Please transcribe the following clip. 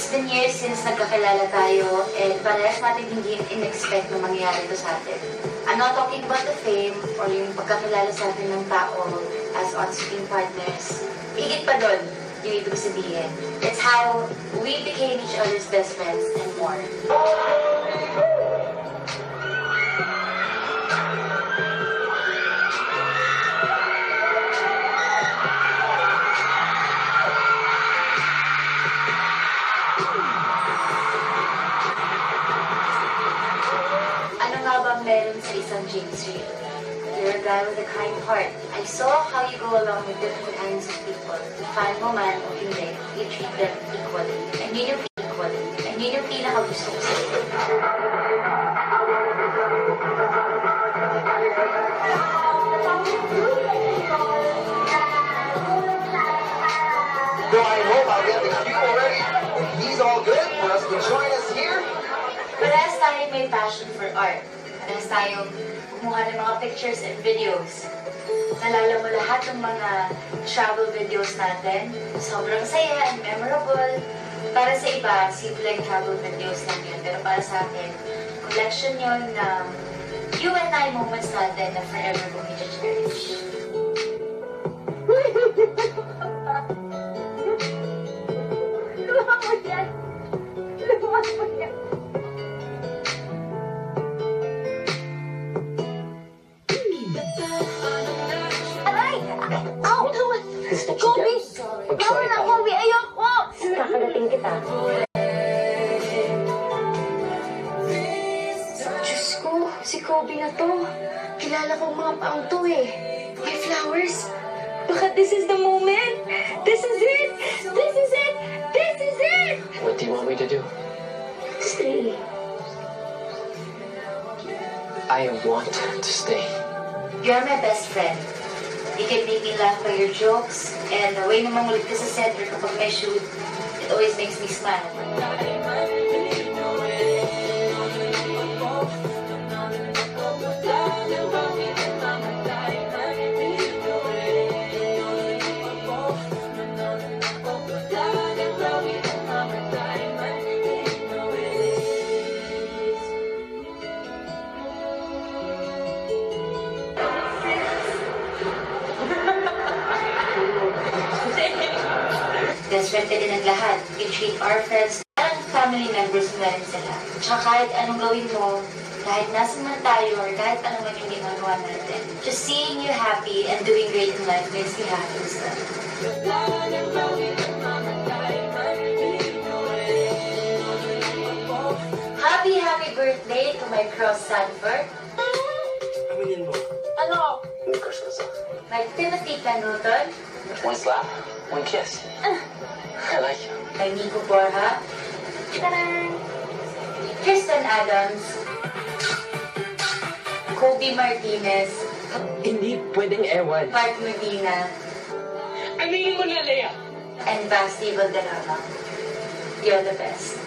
It's been years since nagkakilala tayo and parehas natin hindi in-expect na mangyayari ito sa atin. I'm not talking about the fame or yung pagkakilala sa atin ng tao as on-screen partners. Higit pa doon, yung ibig sabihin. It's how we became each other's best friends and more. Meron sa isang James Reid. You're a guy with a kind heart. I saw how you go along with different kinds of people. Fan mo man o hindi, you treat them equally. And yun yung pinaka-gusto ko sa iyo. So I hope I'll get the cue already. If he's all good for us to join us here. Parehas tayo may passion for art. Parehas tayo kumuha ng mga pictures and videos. Nalala mo lahat ng mga travel videos natin. Sobrang saya and memorable. Para sa iba, simpleng travel videos lang yun. Pero para sa akin, collection yun ng you and I moments natin na forever kong i-cherish. Luha mo yan! Luha mo yan! Kobe! Bawal na, Kobe! Ayoko! Kakagating kita. Diyos ko, si Kobe na to. Kilala ko mga paang to eh. May flowers. Baka this is the moment. This is it! This is it! This is it! What do you want me to do? Stay. I want to stay. You're my best friend. You can make me laugh by your jokes, and the way na mangulit ka sa set or kapag may shoot, it always makes me smile. Best friend ka din ang lahat. You treat our friends and family members na rin sila. Tsaka kahit anong gawin mo, kahit nasa man tayo or kahit ano man yung ginagawa natin, just seeing you happy and doing great in life makes me happy as well. Happy birthday to my cross Sanford. Aminin mo. Ano? May crush ka sa akin. My Timothy Canuton. One slap, one kiss. I like you. Kay Nico Borja. Tadaan! Kristen Adams. Kobe Martinez. Hindi pwedeng ewan. Mark Medina. Aminin mo na, Lea. And Basti Valderrama. You're the best.